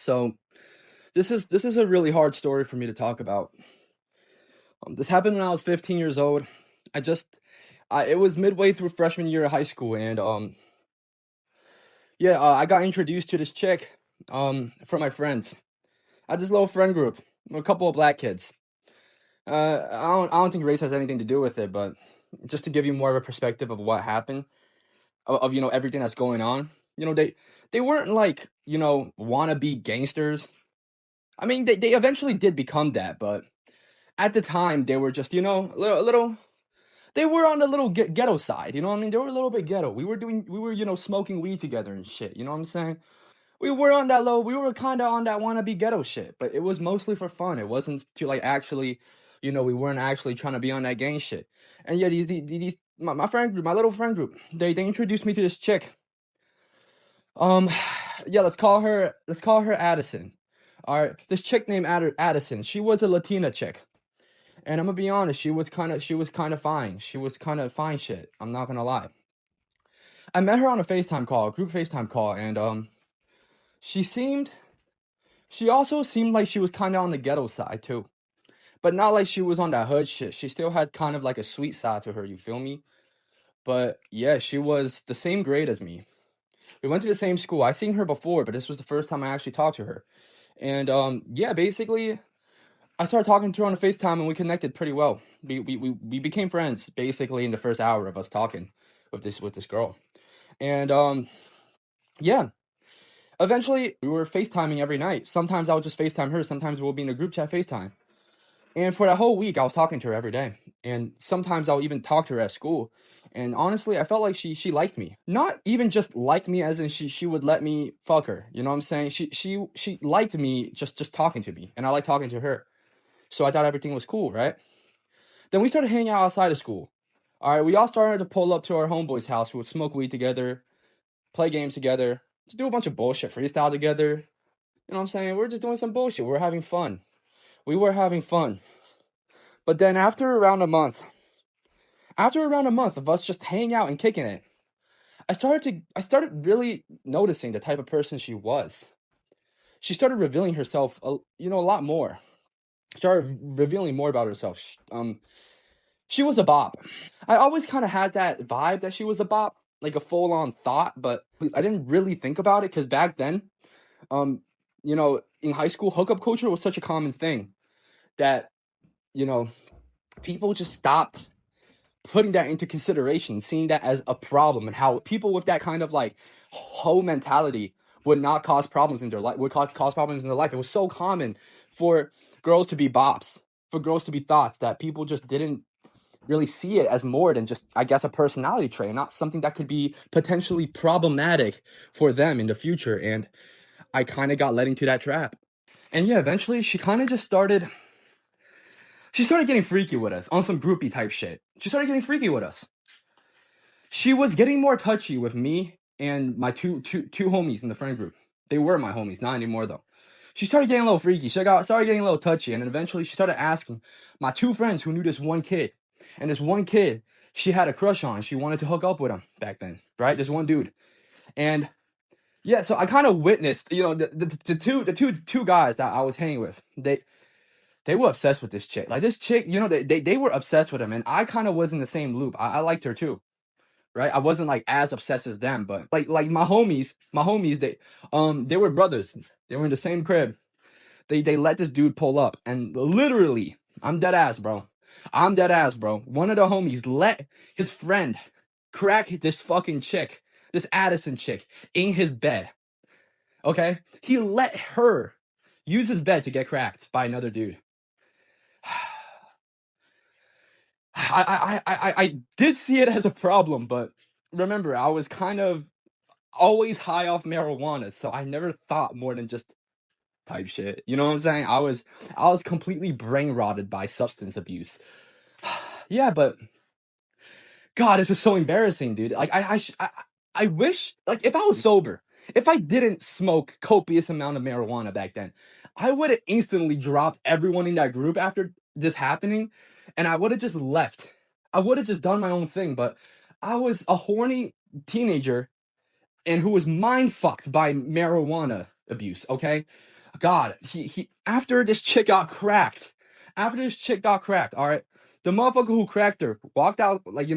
So this is a really hard story for me to talk about. This happened when I was 15 years old. I just, it was midway through freshman year of high school, and I got introduced to this chick, from my friends. I had this little friend group, a couple of black kids. I don't think race has anything to do with it, but just to give you more of a perspective of what happened, of everything that's going on. They weren't like wannabe gangsters. I mean, they eventually did become that, but at the time they were just a little. They were on the little ghetto side, you know what I mean? They were a little bit ghetto. We were smoking weed together and shit, you know what I'm saying? We were kind of on that wannabe ghetto shit, but it was mostly for fun. It wasn't to like actually, we weren't actually trying to be on that gang shit. And yeah, my friend group, my little friend group, they introduced me to this chick. Um, yeah, let's call her Addison. All right, this chick named Addison. She was a Latina chick. And I'm gonna be honest, she was kind of fine. She was kind of fine shit. I'm not gonna lie. I met her on a FaceTime call, a group FaceTime call, and she seemed, she also seemed like she was kind of on the ghetto side too, but not like she was on that hood shit. She still had kind of like a sweet side to her. You feel me? But yeah, she was the same grade as me. We went to the same school. I seen her before, but this was the first time I actually talked to her. And yeah, basically, I started talking to her on FaceTime, and we connected pretty well. We became friends basically in the first hour of us talking with this girl. And yeah, eventually we were FaceTiming every night. Sometimes I would just FaceTime her. Sometimes we'll be in a group chat FaceTime. And for that whole week, I was talking to her every day. And sometimes I'll even talk to her at school. And honestly, I felt like she liked me. Not even just liked me as in she would let me fuck her. You know what I'm saying? She liked me just talking to me. And I like talking to her. So I thought everything was cool, right? Then we started hanging out outside of school. All right, we all started to pull up to our homeboy's house. We would smoke weed together, play games together, just do a bunch of bullshit, freestyle together. You know what I'm saying? We're just doing some bullshit. We're having fun. We were having fun. But then after around a month of us just hanging out and kicking it, I started really noticing the type of person she was. She started revealing herself, a lot more. Started revealing more about herself. She was a bop. I always kind of had that vibe that she was a bop, like a full-on thought, but I didn't really think about it because back then, in high school, hookup culture was such a common thing that, you know, people just stopped putting that into consideration, seeing that as a problem, and how people with that kind of like hoe mentality would not cause problems in their life, would cause problems in their life. It was so common for girls to be bops, for girls to be thoughts, that people just didn't really see it as more than just, I guess, a personality trait, not something that could be potentially problematic for them in the future. And I kind of got led into that trap. And yeah, eventually she started getting freaky with us on some groupie type shit. She started getting freaky with us. She was getting more touchy with me and my two homies in the friend group. They were my homies, not anymore though. She started getting a little freaky. Started getting a little touchy, and then eventually she started asking my two friends who knew this one kid, and this one kid she had a crush on. She wanted to hook up with him back then, right? This one dude, and yeah, so I kind of witnessed, the two guys that I was hanging with. They were obsessed with this chick. Like this chick, they were obsessed with him, and I kind of was in the same loop. I liked her too, right? I wasn't like as obsessed as them, but like my homies, they were brothers. They were in the same crib. They let this dude pull up, and literally, I'm dead ass, bro. I'm dead ass, bro. One of the homies let his friend crack this fucking chick, this Addison chick, in his bed. Okay? He let her use his bed to get cracked by another dude. I did see it as a problem, but remember, I was kind of always high off marijuana, so I never thought more than just type shit. You know what I'm saying? I was completely brain rotted by substance abuse. Yeah, but God, this is so embarrassing, dude. Like I wish, like, if I was sober, if I didn't smoke copious amount of marijuana back then, I would have instantly dropped everyone in that group after this happening, and I would have just left. I would have just done my own thing, but I was a horny teenager and who was mind fucked by marijuana abuse, okay? God, he after this chick got cracked, all right, the motherfucker who cracked her walked out, like,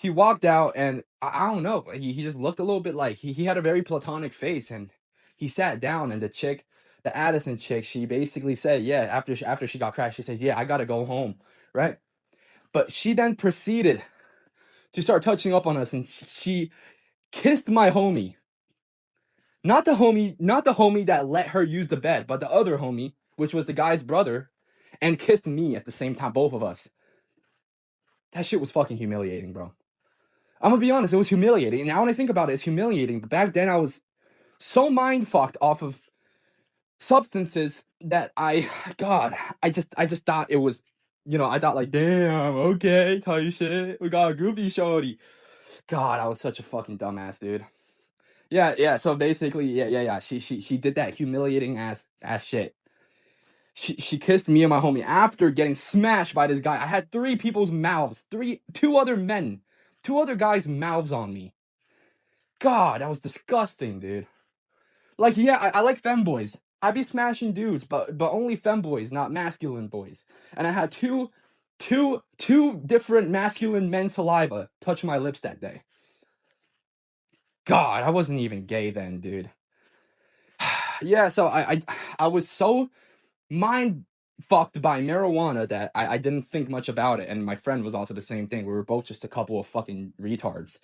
he walked out, and I don't know, he just looked a little bit like he had a very platonic face, and he sat down, and the Addison chick, she basically said, yeah, after she got cracked, she said, yeah, I gotta go home, right? But she then proceeded to start touching up on us, and she kissed my homie. Not the homie that let her use the bed, but the other homie, which was the guy's brother, and kissed me at the same time, both of us. That shit was fucking humiliating, bro. I'm gonna be honest, it was humiliating. And now when I think about it, it's humiliating. But back then I was so mind fucked off of substances that I just thought it was, I thought like, damn, okay, tell you shit. We got a groovy shorty. God, I was such a fucking dumbass, dude. Yeah. So basically, yeah. She did that humiliating ass shit. She kissed me and my homie after getting smashed by this guy. I had two other guys' mouths on me. God, that was disgusting, dude. Like, yeah, I like femboys. I be smashing dudes, but only femboys, not masculine boys. And I had two different masculine men's saliva touch my lips that day. God, I wasn't even gay then, dude. Yeah, so I was so mind fucked by marijuana that I didn't think much about it, and my friend was also the same thing. We were both just a couple of fucking retards.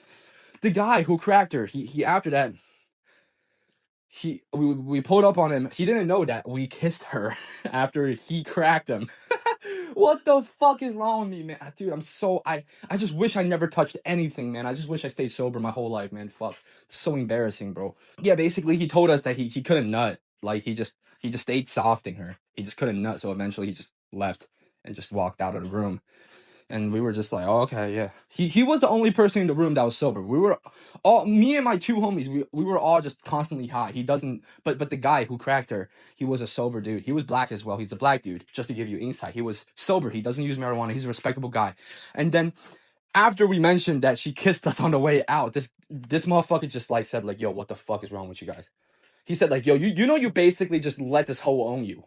The guy who cracked her, he after that, we pulled up on him. He didn't know that we kissed her after he cracked him. What the fuck is wrong with me, man? Dude, I just wish I never touched anything, man. I just wish I stayed sober my whole life, man. Fuck. It's so embarrassing, bro. Yeah, basically he told us that he couldn't nut. Like he just stayed softing her. He just couldn't nut, so eventually he just left and just walked out of the room. And we were just like, oh, okay, yeah. He was the only person in the room that was sober. We were all, me and my two homies, we were all just constantly high. But the guy who cracked her, he was a sober dude. He was black as well. He's a black dude, just to give you insight. He was sober. He doesn't use marijuana. He's a respectable guy. And then after we mentioned that she kissed us on the way out, this motherfucker just like said like, yo, what the fuck is wrong with you guys? He said like, yo, you basically just let this hoe own you.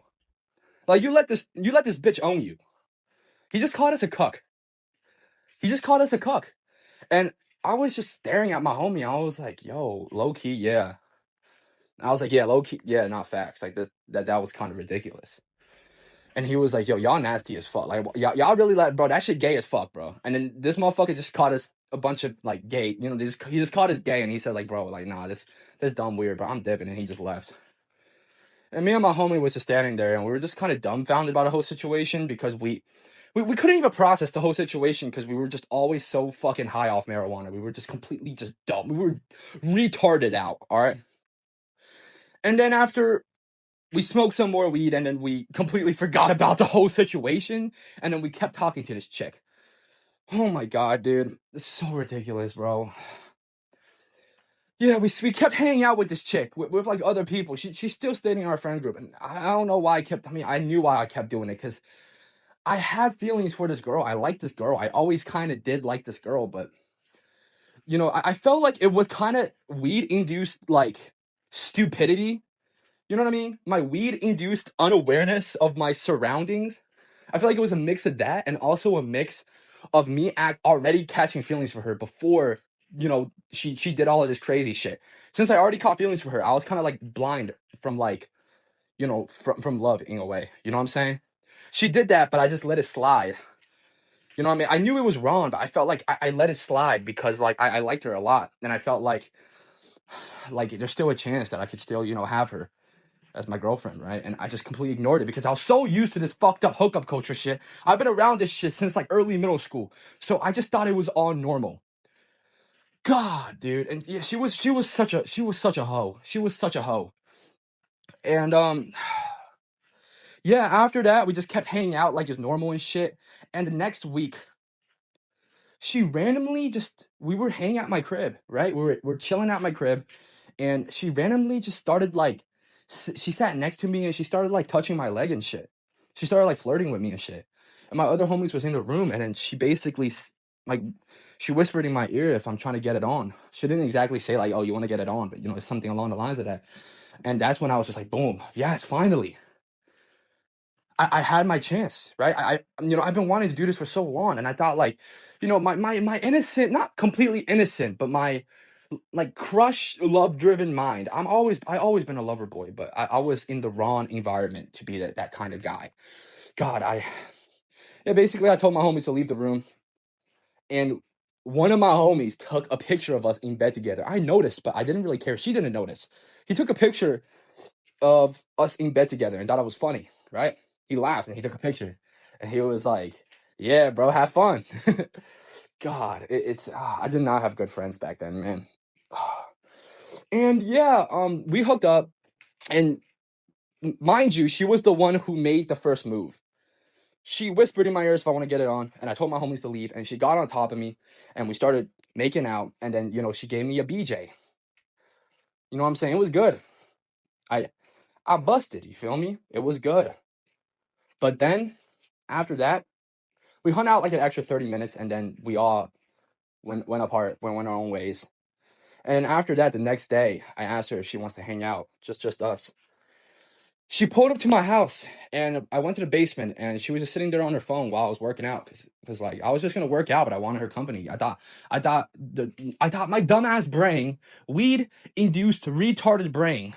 Like you let this bitch own you. He just called us a cuck. And I was just staring at my homie. I was like, yo, low key, yeah. I was like, yeah, low key, yeah, not facts. Like that was kind of ridiculous. And he was like, yo, y'all nasty as fuck. Like y'all really bro, that shit gay as fuck, bro. And then this motherfucker just caught us a bunch of like gay, he just caught us gay, and he said like, bro, like, nah, this dumb weird, bro. I'm dipping, and he just left. And me and my homie was just standing there, and we were just kind of dumbfounded by the whole situation because we couldn't even process the whole situation because we were just always so fucking high off marijuana. We were just completely just dumb. We were retarded out, all right? And then after we smoked some more weed, and then we completely forgot about the whole situation, and then we kept talking to this chick. Oh my god, dude. It's so ridiculous, bro. Yeah, we kept hanging out with this chick, with like other people. She's still staying in our friend group, and I don't know why I knew why I kept doing it, because I had feelings for this girl. I liked this girl. I always kind of did like this girl, but, I felt like it was kind of weed-induced, like, stupidity. You know what I mean? My weed-induced unawareness of my surroundings. I feel like it was a mix of that and also a mix of me already catching feelings for her before, she did all of this crazy shit. Since I already caught feelings for her, I was kind of, like, blind from, like, from love in a way. You know what I'm saying? She did that, but I just let it slide. You know what I mean? I knew it was wrong, but I felt like I let it slide because, like, I liked her a lot. And I felt like there's still a chance that I could still, have her as my girlfriend, right? And I just completely ignored it because I was so used to this fucked up hookup culture shit. I've been around this shit since, like, early middle school. So I just thought it was all normal. God, dude. And yeah, she was such a hoe. She was such a hoe. And, yeah, after that, we just kept hanging out like it's normal and shit. And the next week, she randomly we were hanging at my crib, right? We're chilling at my crib, and she randomly just started, like, she sat next to me, and she started, like, touching my leg and shit. She started, like, flirting with me and shit. And my other homies was in the room, and then she basically, like, she whispered in my ear if I'm trying to get it on. She didn't exactly say, like, oh, you want to get it on, but, it's something along the lines of that. And that's when I was just like, boom, yes, finally. I had my chance, right? I've been wanting to do this for so long, and I thought like, my innocent, not completely innocent, but my like crush, love-driven mind. I always been a lover boy, but I was in the wrong environment to be that kind of guy. God, yeah, basically I told my homies to leave the room, and one of my homies took a picture of us in bed together. I noticed, but I didn't really care. She didn't notice. He took a picture of us in bed together and thought it was funny, right? He laughed and he took a picture, and he was like, "Yeah, bro, have fun." God, it's I did not have good friends back then, man. And yeah, we hooked up, and mind you, she was the one who made the first move. She whispered in my ears if I want to get it on, and I told my homies to leave, and she got on top of me, and we started making out, and then, she gave me a BJ. You know what I'm saying? It was good. I I busted, you feel me? It was good. But then, after that, we hung out like an extra 30 minutes, and then we all went apart, went our own ways. And after that, the next day, I asked her if she wants to hang out, just us. She pulled up to my house, and I went to the basement, and she was just sitting there on her phone while I was working out, because like I was just gonna work out, but I wanted her company. I thought my dumbass brain, weed induced retarded brain.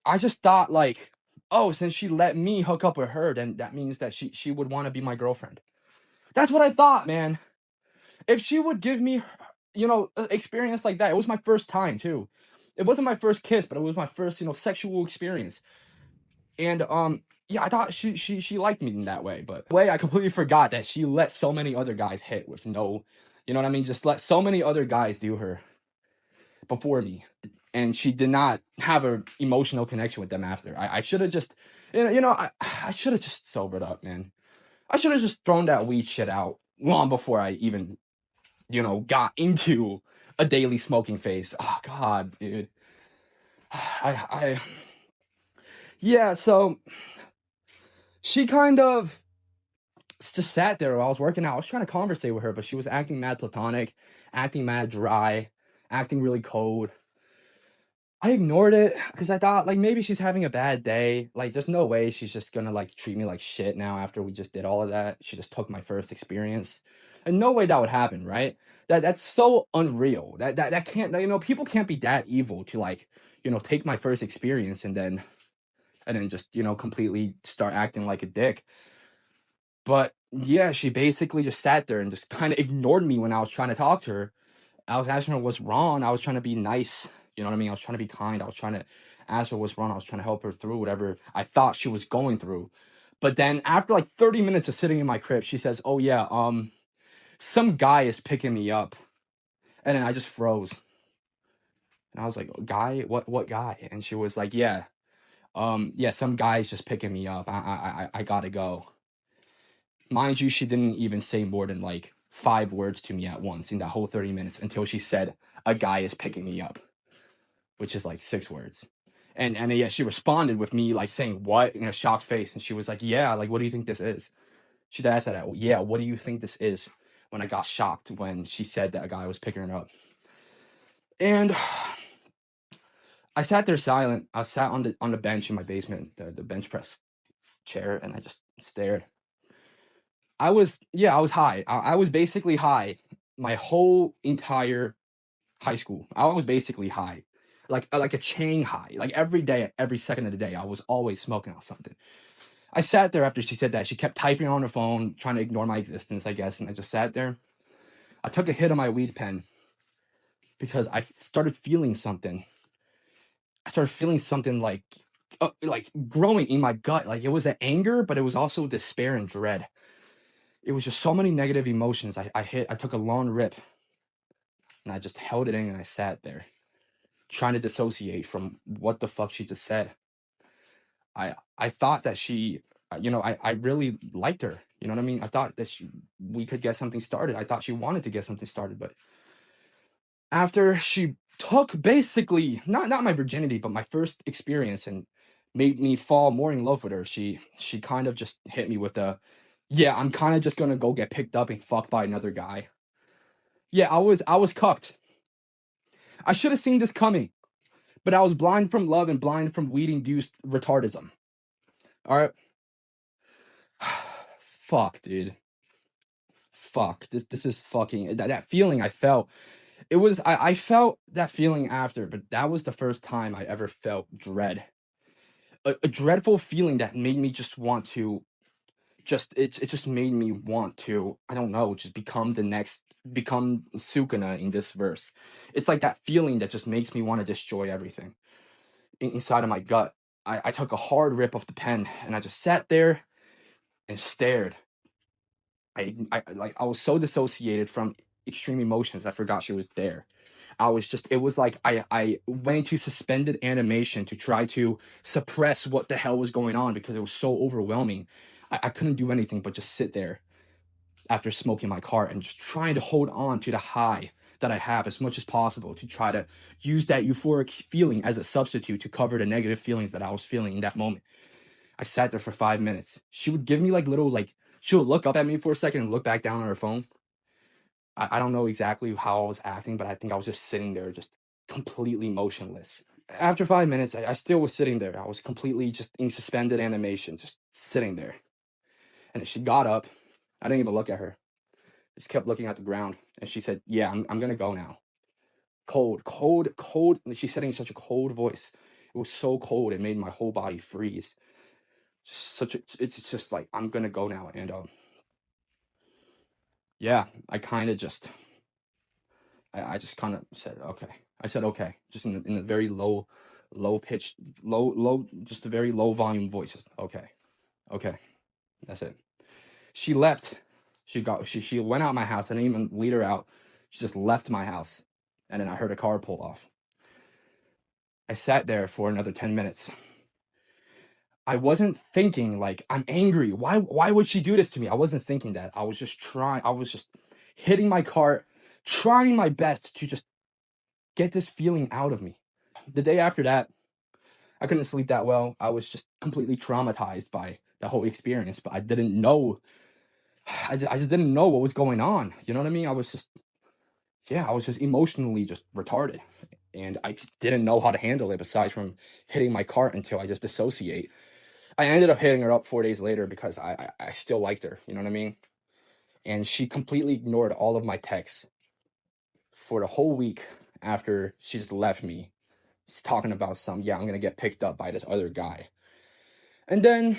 I just thought like, oh, since she let me hook up with her, then that means that she would want to be my girlfriend. That's what I thought, man. If she would give me, experience like that, it was my first time too. It wasn't my first kiss, but it was my first, sexual experience. And yeah, I thought she liked me in that way, but I completely forgot that she let so many other guys hit with no, you know what I mean? Just let so many other guys do her before me, and she did not have an emotional connection with them after. I should have just, I should have just sobered up, man. I should have just thrown that weed shit out long before I even, got into a daily smoking phase. Oh God, dude. I yeah, so she kind of just sat there while I was working out. I was trying to conversate with her, but she was acting mad platonic, acting mad dry, acting really cold. I ignored it because I thought like maybe she's having a bad day. Like there's no way she's just gonna like treat me like shit now after we just did all of that. She just took my first experience. And no way that would happen, right? That's so unreal. That can't, people can't be that evil to like, take my first experience and then just, completely start acting like a dick. But yeah, she basically just sat there and just kind of ignored me when I was trying to talk to her. I was asking her what's wrong. I was trying to be nice. You know what I mean? I was trying to be kind. I was trying to ask her what's wrong. I was trying to help her through whatever I thought she was going through. But then after like 30 minutes of sitting in my crib, she says, "Oh yeah, some guy is picking me up." And then I just froze. And I was like, "Guy? What guy?" And she was like, "Yeah. Yeah, some guy's just picking me up. I gotta go." Mind you, she didn't even say more than like 5 words to me at once in that whole 30 minutes until she said, "A guy is picking me up," which is like 6 words. And yeah, she responded with me like saying what in a shocked face. And she was like, "Yeah, like, what do you think this is?" She asked that, "Yeah, what do you think this is?" When I got shocked when she said that a guy was picking her up. And I sat there silent. I sat on the bench in my basement, the bench press chair, and I just stared. I was high. I was basically high my whole entire high school. I was basically high, like a chain high. Like every day, every second of the day, I was always smoking on something. I sat there after she said that. She kept typing on her phone, trying to ignore my existence, I guess, and I just sat there. I took a hit of my weed pen because I started feeling something. I started feeling something like growing in my gut. Like it was an anger, but it was also despair and dread. It was just so many negative emotions. I took a long rip, and I just held it in, and I sat there trying to dissociate from what the fuck she just said. I thought that she, I really liked her. You know what I mean? I thought that we could get something started. I thought she wanted to get something started, but after she took basically not my virginity, but my first experience and made me fall more in love with her, she kind of just hit me with a, "Yeah, I'm kind of just gonna go get picked up and fucked by another guy." Yeah, I was cucked. I should have seen this coming. But I was blind from love and blind from weed-induced retardism. All right. Fuck, dude. Fuck. This is fucking that feeling I felt. It was I felt that feeling after, but that was the first time I ever felt dread. A dreadful feeling that made me just want to it just made me want to, I don't know, just become Sukuna in this verse. It's like that feeling that just makes me want to destroy everything inside of my gut. I took a hard rip of the pen and I just sat there and stared. I was so dissociated from extreme emotions I forgot she was there. It was like I went into suspended animation to try to suppress what the hell was going on because it was so overwhelming. I couldn't do anything but just sit there after smoking my car and just trying to hold on to the high that I have as much as possible to try to use that euphoric feeling as a substitute to cover the negative feelings that I was feeling in that moment. I sat there for 5 minutes. She would give me she would look up at me for a second and look back down on her phone. I don't know exactly how I was acting, but I think I was just sitting there, just completely motionless. After 5 minutes, I still was sitting there. I was completely just in suspended animation, just sitting there. And she got up. I didn't even look at her. I just kept looking at the ground. And she said, yeah, I'm going to go now. Cold, cold, cold. And she said it in such a cold voice. It was so cold, it made my whole body freeze. It's just like, I'm going to go now. And yeah, I kind of just, I just kind of said, okay. I said, okay, just in a very low pitch, just a very low volume voice. Okay. Okay. That's it. She left. She went out my house. I didn't even lead her out. She just left my house. And then I heard a car pull off. I sat there for another 10 minutes. I wasn't thinking like, I'm angry. Why would she do this to me? I wasn't thinking that. I was just hitting my car, trying my best to just get this feeling out of me. The day after that, I couldn't sleep that well. I was just completely traumatized by the whole experience, but I didn't know. I just didn't know what was going on. You know what I mean? I was just emotionally just retarded. And I just didn't know how to handle it besides from hitting my cart until I just dissociate. I ended up hitting her up 4 days later because I still liked her. You know what I mean? And she completely ignored all of my texts for the whole week after she just left me. It's talking about I'm going to get picked up by this other guy. And then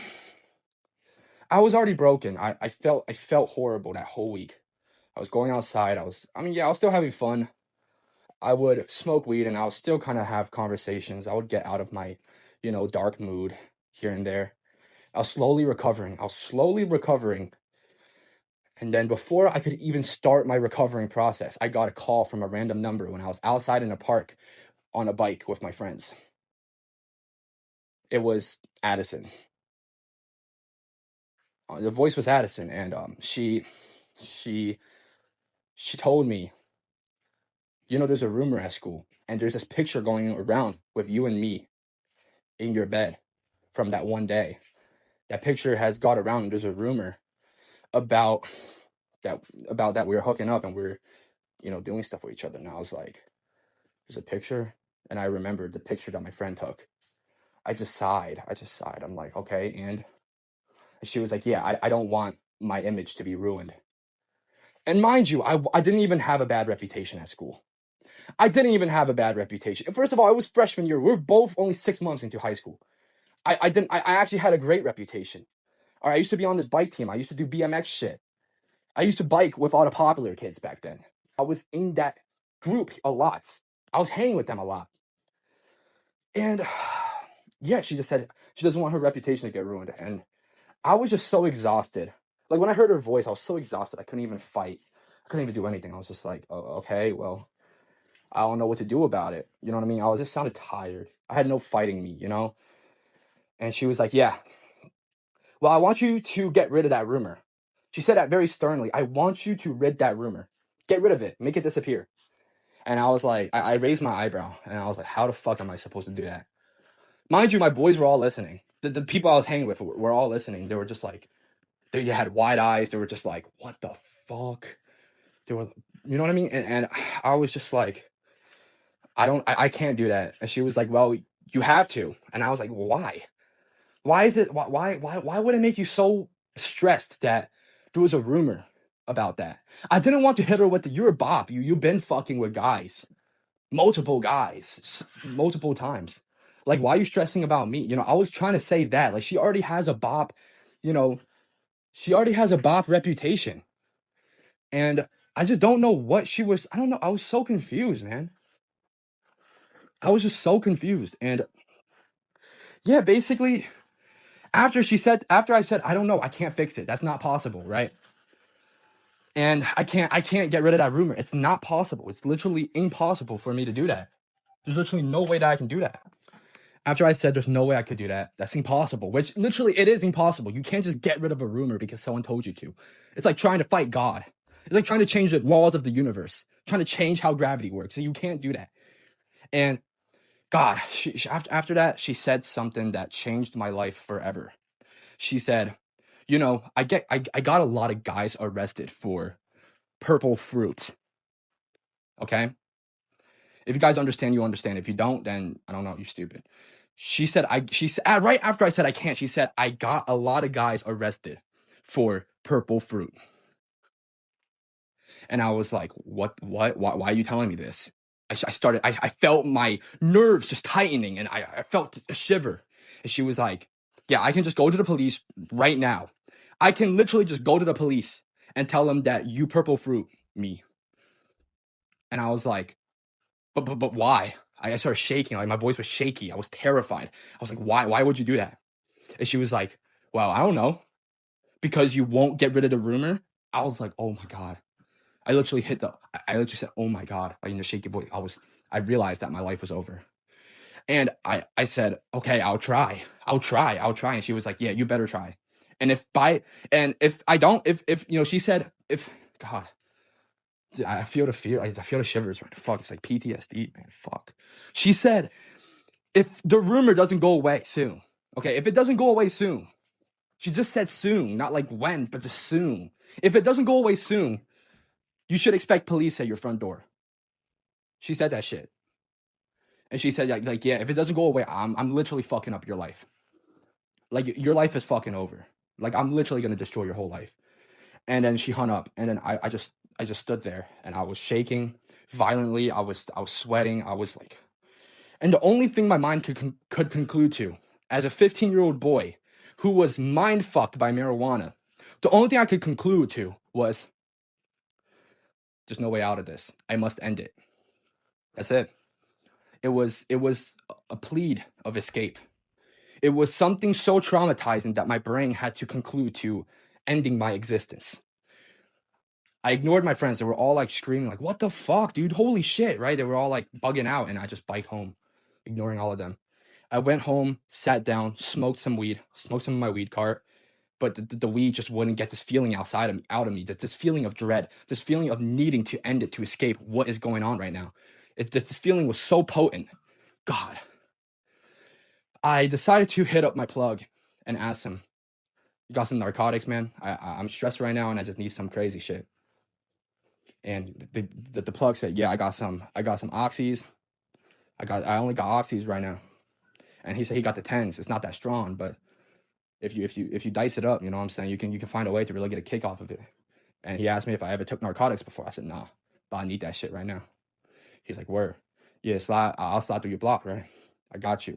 I was already broken. I felt horrible that whole week. I was going outside. I was still having fun. I would smoke weed and I would still kind of have conversations. I would get out of my, dark mood here and there. I was slowly recovering. And then before I could even start my recovering process, I got a call from a random number when I was outside in a park on a bike with my friends. It was Addison. The voice was Addison, and she told me, there's a rumor at school, and there's this picture going around with you and me in your bed from that one day. That picture has got around, and there's a rumor about that we were hooking up and we are doing stuff with each other. And I was like, there's a picture, and I remembered the picture that my friend took. I just sighed. I'm like, okay, and she was like, yeah, I don't want my image to be ruined. And mind you, I didn't even have a bad reputation at school. I didn't even have a bad reputation. First of all, it was freshman year. We were both only 6 months into high school. I actually had a great reputation. All right, I used to be on this bike team. I used to do BMX shit. I used to bike with all the popular kids back then. I was in that group a lot. I was hanging with them a lot. And yeah, she just said she doesn't want her reputation to get ruined. And I was just so exhausted. Like when I heard her voice, I was so exhausted. I couldn't even fight. I couldn't even do anything. I was just like, oh, okay, well, I don't know what to do about it. You know what I mean? I just sounded tired. I had no fighting me, And she was like, yeah, well, I want you to get rid of that rumor. She said that very sternly. I want you to rid that rumor. Get rid of it. Make it disappear. And I was like, I raised my eyebrow. And I was like, how the fuck am I supposed to do that? Mind you, my boys were all listening. The people I was hanging with were all listening. They were just like, they had wide eyes. They were just like, what the fuck? They were, you know what I mean? And I was just like, I can't do that. And she was like, well, you have to. And I was like, why? Why is it, why would it make you so stressed that there was a rumor about that? I didn't want to hit her with the, you're a bop. You've been fucking with guys, multiple guys, multiple times. Like, why are you stressing about me? You know, I was trying to say that. Like, she already has a bop, you know, she already has a bop reputation. And I just don't know what she was. I don't know. I was so confused, man. I was just so confused. And yeah, basically, after I said, I don't know, I can't fix it. That's not possible, right? And I can't get rid of that rumor. It's not possible. It's literally impossible for me to do that. There's literally no way that I can do that. After I said there's no way I could do that, that's impossible, which literally it is impossible. You can't just get rid of a rumor because someone told you to. It's like trying to fight God. It's like trying to change the laws of the universe, trying to change how gravity works. You can't do that. And God, after that, she said something that changed my life forever. She said, you know, I got a lot of guys arrested for purple fruit. Okay? If you guys understand, you understand. If you don't, then I don't know, you're stupid. She said, right after I said I can't, she said, I got a lot of guys arrested for purple fruit. And I was like, what, why are you telling me this? I felt my nerves just tightening and I felt a shiver. And she was like, yeah, I can just go to the police right now. I can literally just go to the police and tell them that you purple fruit me. And I was like, but why? I started shaking, like my voice was shaky. I was terrified. I was like, why would you do that? And she was like, well, I don't know. Because you won't get rid of the rumor. I was like, oh my God. I literally said, oh my God, like in a shaky voice. I realized that my life was over. And I said, okay, I'll try. And she was like, yeah, you better try. And if I don't, you know, she said, God, I feel the fear. I feel the shivers. Right? Fuck, it's like PTSD, man. Fuck. She said, if the rumor doesn't go away soon, okay, if it doesn't go away soon, she just said soon, not like when, but just soon. If it doesn't go away soon, you should expect police at your front door. She said that shit. And she said, like, yeah, if it doesn't go away, I'm literally fucking up your life. Like, your life is fucking over. Like, I'm literally gonna destroy your whole life. And then she hung up, and then I just stood there, and I was shaking violently. I was sweating. I was like, and the only thing my mind could conclude to, as a 15-year-old boy who was mind fucked by marijuana, the only thing I could conclude to was, there's no way out of this. I must end it. That's it. It was a plead of escape. It was something so traumatizing that my brain had to conclude to ending my existence. I ignored my friends. They were all like screaming, like, what the fuck, dude? Holy shit, right? They were all like bugging out, and I just biked home, ignoring all of them. I went home, sat down, smoked some of my weed cart, but the weed just wouldn't get this feeling out of me, this feeling of dread, this feeling of needing to end it, to escape what is going on right now. This feeling was so potent. God. I decided to hit up my plug and ask him, you got some narcotics, man? I'm stressed right now and I just need some crazy shit. And the plug said, yeah, I got some oxys. I only got oxys right now. And he said he got the 10s. It's not that strong, but if you dice it up, you know what I'm saying, you can find a way to really get a kick off of it. And he asked me if I ever took narcotics before. I said, nah, but I need that shit right now. He's like, word. Yeah, I'll slide through your block, right? I got you.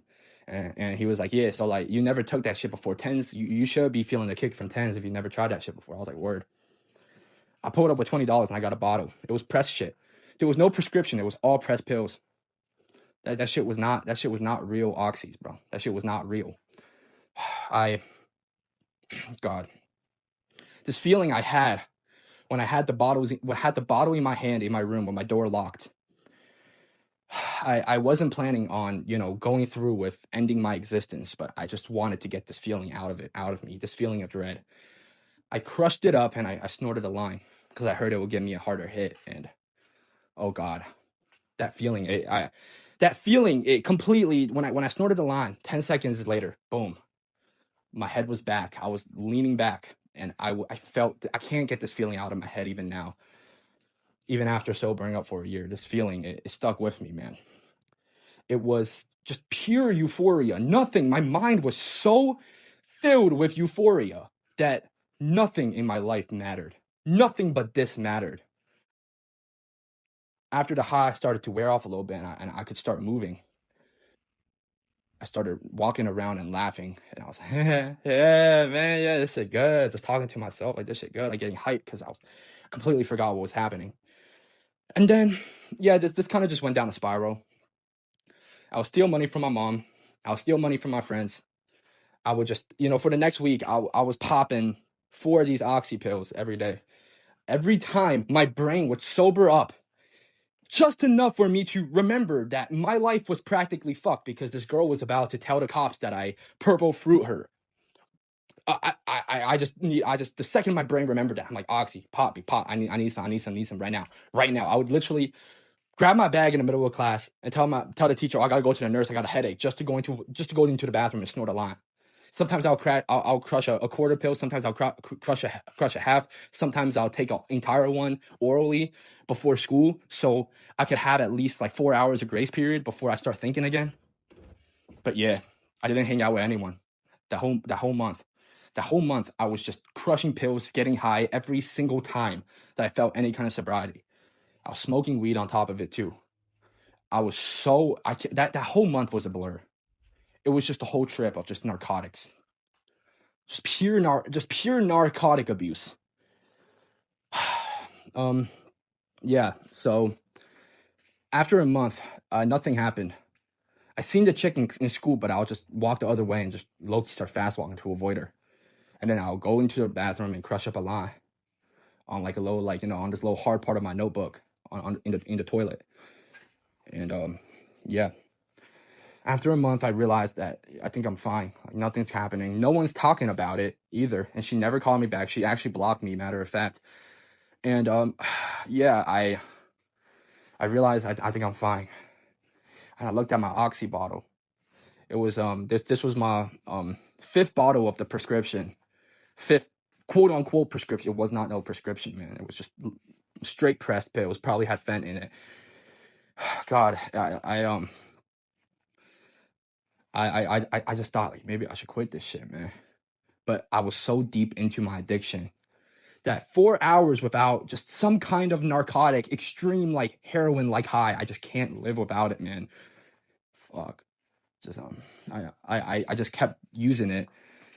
And he was like, yeah, so like, you never took that shit before. 10s, you should be feeling a kick from 10s if you never tried that shit before. I was like, word. I pulled up with $20 and I got a bottle. It was pressed shit. There was no prescription. It was all pressed pills. That shit was not real oxys, bro. That shit was not real. God. This feeling I had when I had the bottle in my hand in my room with my door locked. I wasn't planning on, you know, going through with ending my existence, but I just wanted to get this feeling out of me, this feeling of dread. I crushed it up and I snorted a line because I heard it would give me a harder hit. And oh God, that feeling, it completely, when I snorted the line, 10 seconds later, boom, my head was back. I was leaning back and I felt, I can't get this feeling out of my head even now. Even after sobering up for a year, this feeling, it stuck with me, man. It was just pure euphoria. Nothing. My mind was so filled with euphoria that nothing in my life mattered. Nothing but this mattered. After the high started to wear off a little bit and I could start moving, I started walking around and laughing. And I was like, yeah, man, yeah, this shit good. Just talking to myself, like, this shit good. Like, getting hyped because I was completely forgot what was happening. And then, yeah, this kind of just went down a spiral. I would steal money from my mom. I would steal money from my friends. I would just, for the next week, I was popping 4 of these oxy pills every day. Every time my brain would sober up just enough for me to remember that my life was practically fucked because this girl was about to tell the cops that I purple fruit her. The second my brain remembered that, I'm like, oxy, pop me, pop. I need some right now. Right now. I would literally grab my bag in the middle of class and tell the teacher, I gotta go to the nurse, I got a headache, just to go into the bathroom and snort a line. Sometimes I'll crush a quarter pill. Sometimes I'll crush a half. Sometimes I'll take an entire one orally before school, so I could have at least like 4 hours of grace period before I start thinking again. But yeah, I didn't hang out with anyone that whole month. That whole month, I was just crushing pills, getting high every single time that I felt any kind of sobriety. I was smoking weed on top of it too. That whole month was a blur. It was just a whole trip of just narcotics. Just pure narcotic abuse. Yeah, so after a month, nothing happened. I seen the chick in school, but I'll just walk the other way and just low-key start fast walking to avoid her. And then I'll go into the bathroom and crush up a line on like a little, like, on this little hard part of my notebook in the toilet. And yeah. After a month, I realized that I think I'm fine. Like, nothing's happening. No one's talking about it either. And she never called me back. She actually blocked me, matter of fact. And yeah, I realized I think I'm fine. And I looked at my oxy bottle. It was this was my 5th bottle of the prescription. 5th quote unquote prescription. It was not no prescription, man. It was just straight pressed pills. Probably had fent in it. God, I just thought, like, maybe I should quit this shit, man. But I was so deep into my addiction that 4 hours without just some kind of narcotic, extreme, like heroin, like high, I just can't live without it, man. Fuck. Just I just kept using it,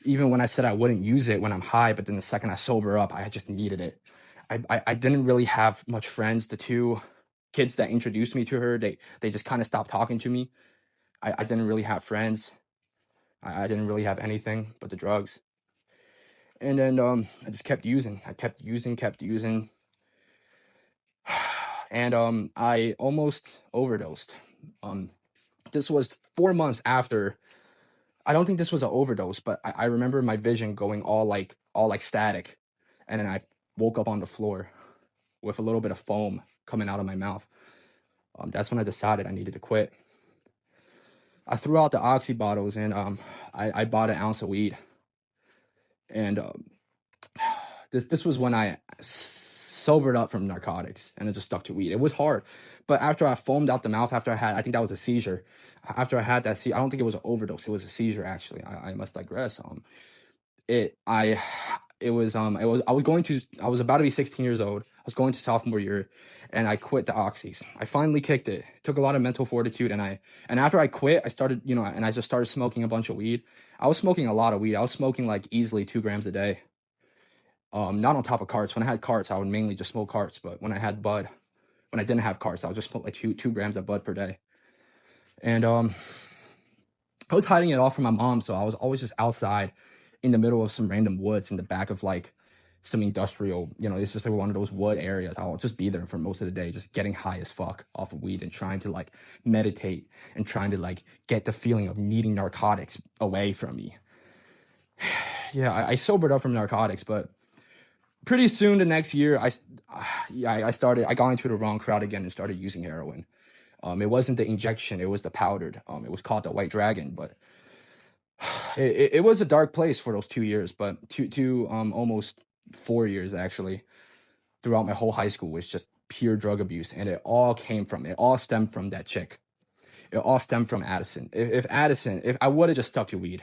even when I said I wouldn't use it when I'm high. But then the second I sober up, I just needed it. I didn't really have much friends. The 2 kids that introduced me to her, they just kind of stopped talking to me. I didn't really have friends. I didn't really have anything but the drugs. And then I just kept using. I kept using. And I almost overdosed. This was 4 months after. I don't think this was an overdose, but I remember my vision going all like static. And then I woke up on the floor with a little bit of foam coming out of my mouth. That's when I decided I needed to quit. I threw out the oxy bottles and I bought an ounce of weed. And this was when I sobered up from narcotics and I just stuck to weed. It was hard, but after I foamed out the mouth, I think that was a seizure. After I had that I don't think it was an overdose. It was a seizure, actually. I must digress. I was about to be 16 years old. I was going to sophomore year, and I quit the oxys. I finally kicked it. It took a lot of mental fortitude, and after I quit, I started, and I just started smoking a bunch of weed. I was smoking a lot of weed. I was smoking like easily 2 grams a day. Not on top of carts. When I had carts, I would mainly just smoke carts. But when I had bud, when I didn't have carts, I would just smoke like 2 grams of bud per day. And I was hiding it all from my mom, so I was always just outside in the middle of some random woods in the back of like some industrial, it's just like one of those wood areas. I'll just be there for most of the day, just getting high as fuck off of weed and trying to like meditate and trying to like get the feeling of needing narcotics away from me. Yeah, I sobered up from narcotics, but pretty soon the next year, I got into the wrong crowd again and started using heroin. It wasn't the injection, it was the powdered. It was called the White Dragon, but it was a dark place for those 2 years, but almost 4 years actually. Throughout my whole high school was just pure drug abuse, and it all stemmed from that chick. It all stemmed from Addison. If I would have just stuck to weed,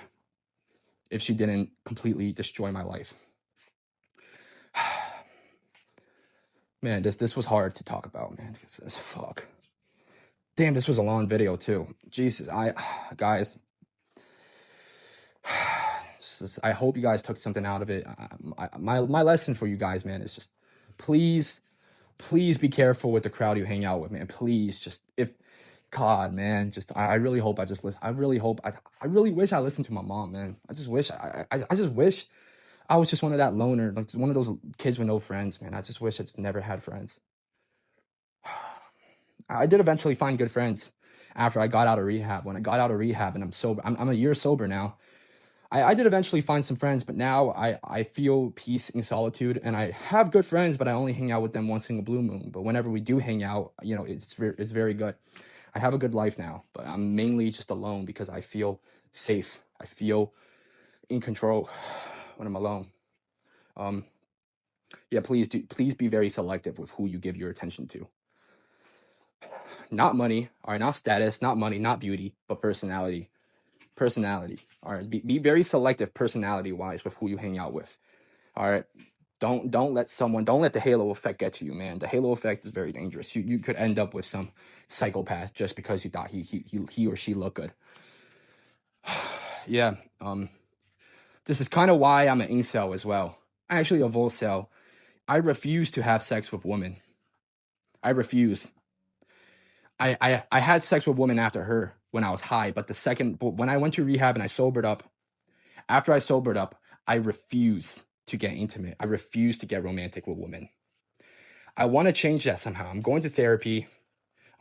if she didn't completely destroy my life. Man, this was hard to talk about, man. Fuck. Damn, this was a long video too. Jesus, guys, I hope you guys took something out of it. My lesson for you guys, man, is just please be careful with the crowd you hang out with, man. Please, just God, man, just I really hope I just listen. I really wish I listened to my mom, man. I just wish I just wish I was just one of that loner, like one of those kids with no friends, man. I just wish I just never had friends. I did eventually find good friends after I got out of rehab. When I got out of rehab and I'm sober, I'm a year sober now. I did eventually find some friends, but now I feel peace in solitude, and I have good friends, but I only hang out with them once in a blue moon. But whenever we do hang out, you know, it's very good. I have a good life now, but I'm mainly just alone because I feel safe. I feel in control when I'm alone. Yeah, please be very selective with who you give your attention to. Not money, all right, not status, not money, not beauty, but personality. All right, be very selective personality wise with who you hang out with. All right, don't let the halo effect get to you, man. The halo effect is very dangerous. You could end up with some psychopath just because you thought he or she looked good. Yeah, this is kind of why I'm an incel as well. Actually, a volcel. I refuse to have sex with women. I refuse. I had sex with women after her when I was high, but when I went to rehab and I sobered up, after I sobered up, I refuse to get intimate. I refuse to get romantic with women. I want to change that somehow. I'm going to therapy.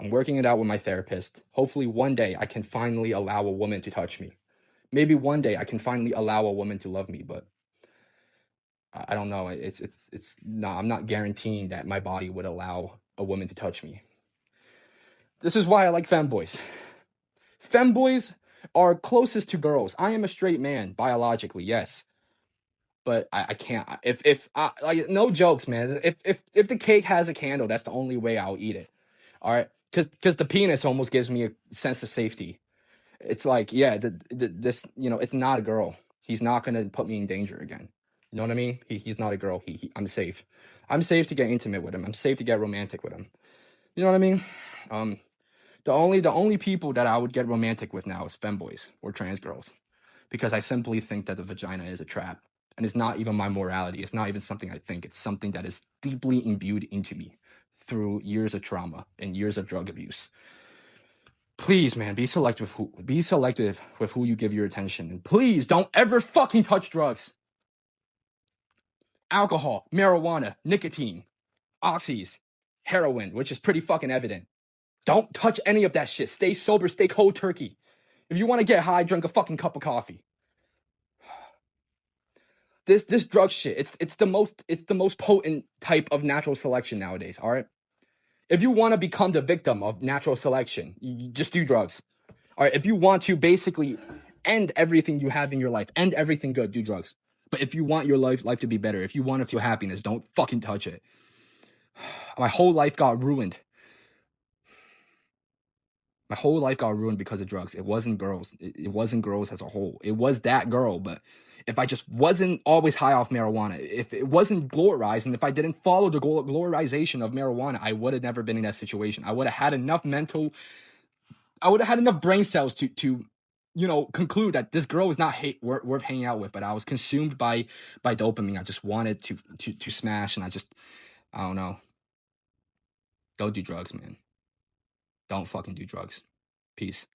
I'm working it out with my therapist. Hopefully one day I can finally allow a woman to touch me. Maybe one day I can finally allow a woman to love me, but I don't know. It's not, I'm not guaranteeing that my body would allow a woman to touch me. This is why I like femboys. Femboys are closest to girls. I am a straight man, biologically, yes. But I can't, like, no jokes, man. If the cake has a candle, that's the only way I'll eat it. All right? Because the penis almost gives me a sense of safety. It's like, yeah, this, you know, it's not a girl. He's not going to put me in danger again. You know what I mean? He's not a girl. I'm safe. I'm safe to get intimate with him. I'm safe to get romantic with him. You know what I mean? The only people that I would get romantic with now is femboys or trans girls, because I simply think that the vagina is a trap, and it's not even my morality. It's not even something I think. It's something that is deeply imbued into me through years of trauma and years of drug abuse. Please, man, be selective with who you give your attention, and please don't ever fucking touch drugs. Alcohol, marijuana, nicotine, oxys, heroin, which is pretty fucking evident. Don't touch any of that shit. Stay sober, stay cold turkey. If you want to get high, drink a fucking cup of coffee. This drug shit, it's the most potent type of natural selection nowadays, all right? If you want to become the victim of natural selection, you just do drugs. All right, if you want to basically end everything you have in your life, end everything good, do drugs. But if you want your life to be better, if you want to feel happiness, don't fucking touch it. My whole life got ruined. My whole life got ruined because of drugs. It wasn't girls. It wasn't girls as a whole. It was that girl. But if I just wasn't always high off marijuana, if it wasn't glorized, and if I didn't follow the glorization of marijuana, I would have never been in that situation. I would have had enough brain cells to you know, conclude that this girl was not worth hanging out with. But I was consumed by dopamine. I just wanted to smash, and I don't know. Don't do drugs, man. Don't fucking do drugs. Peace.